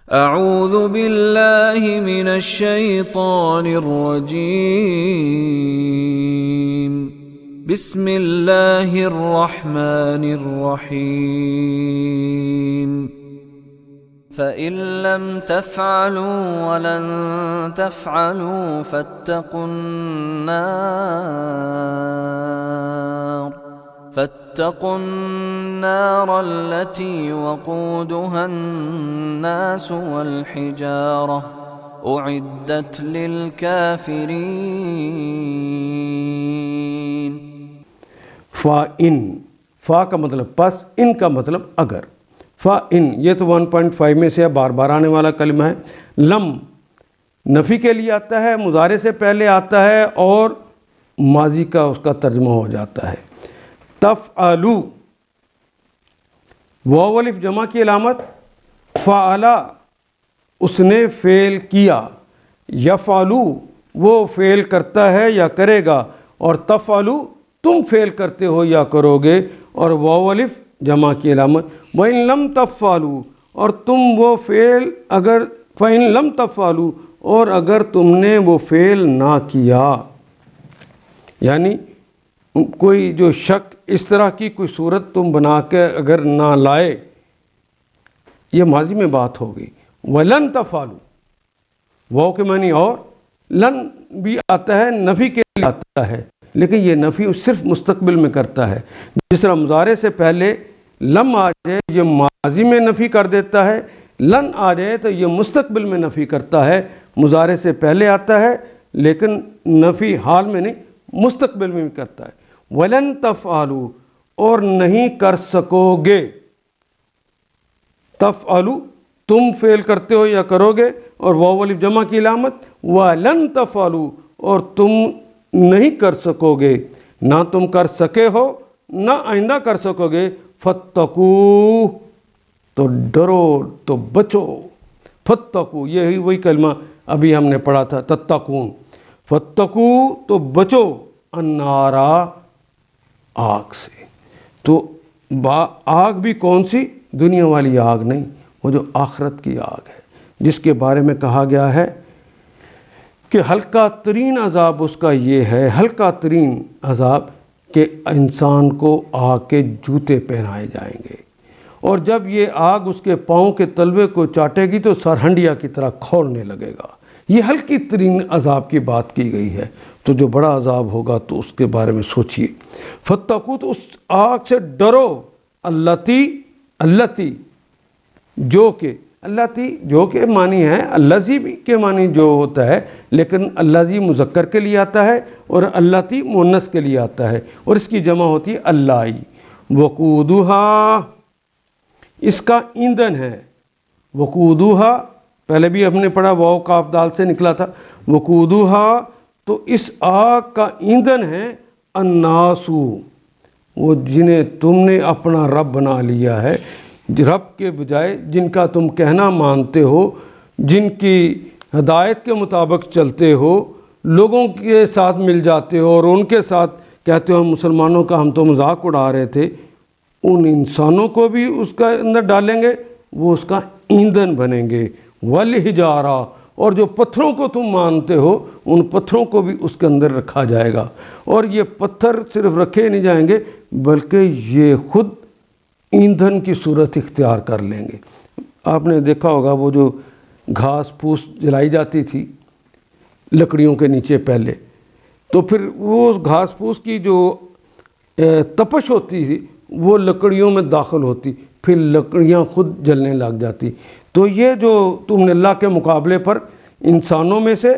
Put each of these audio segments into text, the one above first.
اعوذ باللہ من الشیطان الرجیم بسم اللہ الرحمن الرحیم فَإِن لَّمْ تَفْعَلُوا وَلَن تَفْعَلُوا فَاتَّقُوا النَّارَ الَّتِي وَقُودُهَا النَّاسُ وَالْحِجَارَةُ أُعِدَّتْ لِلْكَافِرِينَ۔ فَإِن، فا کا مطلب پس، ان کا مطلب اگر۔ فَإِن یہ تو 1.5 میں سے بار بار آنے والا کلمہ ہے۔ لم نفی کے لیے آتا ہے، مضارع سے پہلے آتا ہے اور ماضی کا اس کا ترجمہ ہو جاتا ہے۔ تفعلو، واو الف جمع کی علامت، فعلا اس نے فعل کیا، یفعلو وہ فعل کرتا ہے یا کرے گا، اور تفعلو تم فعل کرتے ہو یا کرو گے، اور واو الف جمع کی علامت۔ وَإِن لَمْ تَفْعَلُوا، اور تم وہ فعل اگر، فَإِن لَمْ تَفْعَلُوا اور اگر تم نے وہ فعل نہ کیا، یعنی کوئی جو شک اس طرح کی کوئی صورت تم بنا کے اگر نہ لائے، یہ ماضی میں بات ہو گئی۔ وَلَن تَفْعَلُوا، واو کے معنی اور، لن بھی آتا ہے، نفی کے لیے آتا ہے، لیکن یہ نفی صرف مستقبل میں کرتا ہے۔ جس طرح مضارع سے پہلے لم آ جائے یہ ماضی میں نفی کر دیتا ہے، لن آ جائے تو یہ مستقبل میں نفی کرتا ہے۔ مضارع سے پہلے آتا ہے لیکن نفی حال میں نہیں، مستقبل میں بھی کرتا ہے۔ وَلَن تَفْعَلُوا اور نہیں کر سکو گے، تفعلوا تم فعل کرتے ہو یا کرو گے، اور واو الف جمع کی علامت، وَلَن تَفْعَلُوا اور تم نہیں کر سکو گے، نہ تم کر سکے ہو نہ آئندہ کر سکو گے۔ فَاتَّقُوا تو ڈرو تو بچو، فَاتَّقُوا یہی وہی کلمہ ابھی ہم نے پڑھا تھا، تَتَّقُون۔ فَاتَّقُوا تو بچو، النَّارَ آگ سے۔ تو آگ بھی کون سی؟ دنیا والی آگ نہیں، وہ جو آخرت کی آگ ہے، جس کے بارے میں کہا گیا ہے کہ ہلکا ترین عذاب اس کا یہ ہے، ہلکا ترین عذاب کہ انسان کو آگ کے جوتے پہنائے جائیں گے، اور جب یہ آگ اس کے پاؤں کے تلوے کو چاٹے گی تو سرہنڈیا کی طرح کھولنے لگے گا۔ یہ ہلکی ترین عذاب کی بات کی گئی ہے، تو جو بڑا عذاب ہوگا تو اس کے بارے میں سوچئے۔ فَاتَّقُوا تو اس آگ سے ڈرو، اللتی جو کہ، اللتی جو کہ معنی ہے، اللذی بھی کے معنی جو ہوتا ہے، لیکن اللذی مذکر کے لیے آتا ہے اور اللتی مؤنث کے لیے آتا ہے، اور اس کی جمع ہوتی ہے اللائی۔ وقودھا اس کا ایندھن ہے، وقودھا پہلے بھی ہم نے پڑھا، واو کاف دال سے نکلا تھا۔ وقودھا تو اس آگ کا ایندھن ہے، الناس وہ جنہیں تم نے اپنا رب بنا لیا ہے، رب کے بجائے جن کا تم کہنا مانتے ہو، جن کی ہدایت کے مطابق چلتے ہو، لوگوں کے ساتھ مل جاتے ہو اور ان کے ساتھ کہتے ہو مسلمانوں کا ہم تو مذاق اڑا رہے تھے، ان انسانوں کو بھی اس کا اندر ڈالیں گے، وہ اس کا ایندھن بنیں گے۔ والحجارہ اور جو پتھروں کو تم مانتے ہو، ان پتھروں کو بھی اس کے اندر رکھا جائے گا، اور یہ پتھر صرف رکھے نہیں جائیں گے بلکہ یہ خود ایندھن کی صورت اختیار کر لیں گے۔ آپ نے دیکھا ہوگا وہ جو گھاس پھوس جلائی جاتی تھی لکڑیوں کے نیچے پہلے، تو پھر وہ گھاس پھوس کی جو تپش ہوتی تھی وہ لکڑیوں میں داخل ہوتی، پھر لکڑیاں خود جلنے لگ جاتی۔ تو یہ جو تم نے اللہ کے مقابلے پر انسانوں میں سے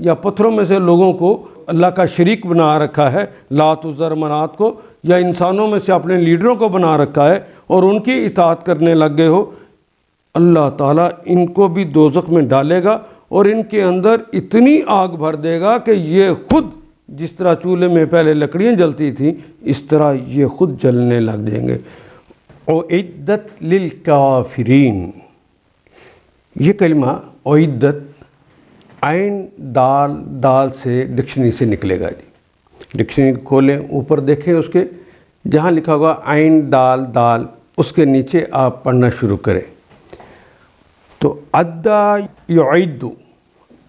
یا پتھروں میں سے لوگوں کو اللہ کا شریک بنا رکھا ہے، لات عزر منات کو، یا انسانوں میں سے اپنے لیڈروں کو بنا رکھا ہے اور ان کی اطاعت کرنے لگ گئے ہو، اللہ تعالیٰ ان کو بھی دوزخ میں ڈالے گا اور ان کے اندر اتنی آگ بھر دے گا کہ یہ خود جس طرح چولہے میں پہلے لکڑیاں جلتی تھیں اس طرح یہ خود جلنے لگ جائیں گے۔ اعدت للکافرین، یہ کلمہ اعدت عین دال سے ڈکشنری سے نکلے گا جی۔ ڈکشنری کھولیں، اوپر دیکھیں اس کے جہاں لکھا ہوا عین دال اس کے نیچے آپ پڑھنا شروع کریں تو ادا یعد،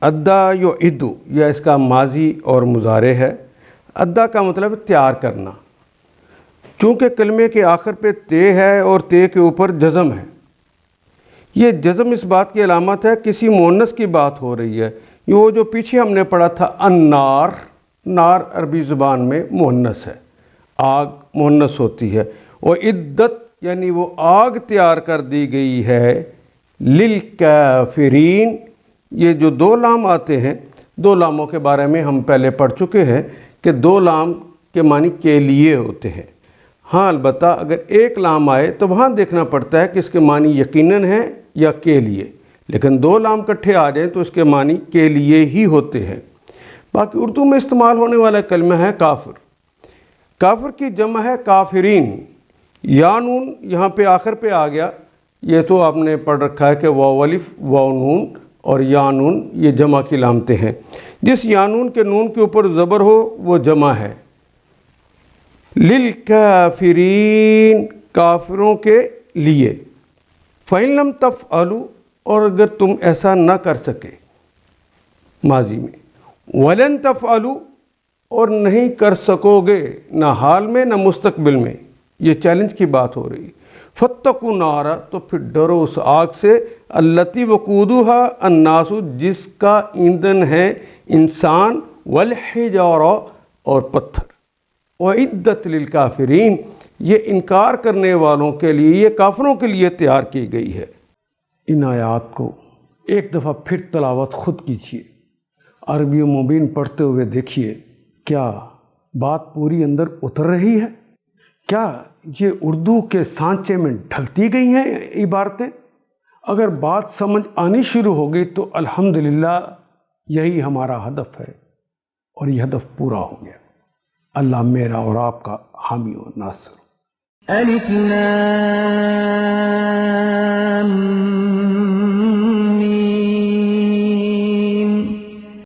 ادا یعد یہ اس کا ماضی اور مضارع ہے۔ ادا کا مطلب ہے تیار کرنا، چونکہ کلمے کے آخر پہ تے ہے اور تے کے اوپر جزم ہے۔ یہ جزم اس بات کی علامت ہے کسی مؤنث کی بات ہو رہی ہے۔ یہ جو پیچھے ہم نے پڑھا تھا النار، نار عربی زبان میں مؤنث ہے، آگ مؤنث ہوتی ہے، اور عدت یعنی وہ آگ تیار کر دی گئی ہے للکافرین۔ یہ جو دو لام آتے ہیں، دو لاموں کے بارے میں ہم پہلے پڑھ چکے ہیں کہ دو لام کے معنی کے لیے ہوتے ہیں۔ ہاں البتہ اگر ایک لام آئے تو وہاں دیکھنا پڑتا ہے کہ اس کے معنی یقیناً ہے یا کے لیے، لیکن دو لام کٹھے آ جائیں تو اس کے معنی کے لیے ہی ہوتے ہیں۔ باقی اردو میں استعمال ہونے والا کلمہ ہے کافر۔ کافر کی جمع ہے کافرین۔ یا نون یہاں پہ آخر پہ آ گیا، یہ تو آپ نے پڑھ رکھا ہے کہ واو الف واو نون اور یا نون یہ جمع کی علامتیں ہیں۔ جس یا نون کے نون کے اوپر زبر ہو وہ جمع ہے۔ للکافرین کافروں کے لیے۔ فَإِن لَمْ تَفْعَلُوا اور اگر تم ایسا نہ کر سکے ماضی میں، وَلَن تَفْعَلُوا اور نہیں کر سکو گے، نہ حال میں نہ مستقبل میں، یہ چیلنج کی بات ہو رہی۔ فَاتَّقُوا النَّارَ تو پھر ڈرو اس آگ سے، الَّتِي وَقُودُهَا النَّاسُ جس کا ایندھن ہے انسان، وَالْحِجَارَةُ اور پتھر، وَعِدَّتْ لِلْكَافِرِينَ یہ انکار کرنے والوں کے لیے، یہ کافروں کے لیے تیار کی گئی ہے۔ ان آیات کو ایک دفعہ پھر تلاوت خود کیجیے، عربی و مبین پڑھتے ہوئے دیکھیے کیا بات پوری اندر اتر رہی ہے؟ کیا یہ اردو کے سانچے میں ڈھلتی گئی ہیں عبارتیں؟ اگر بات سمجھ آنی شروع ہو گئی تو الحمدللہ یہی ہمارا ہدف ہے، اور یہ ہدف پورا ہو گیا۔ اللہ میرا اور آپ کا حامی و ناصر۔ الف لام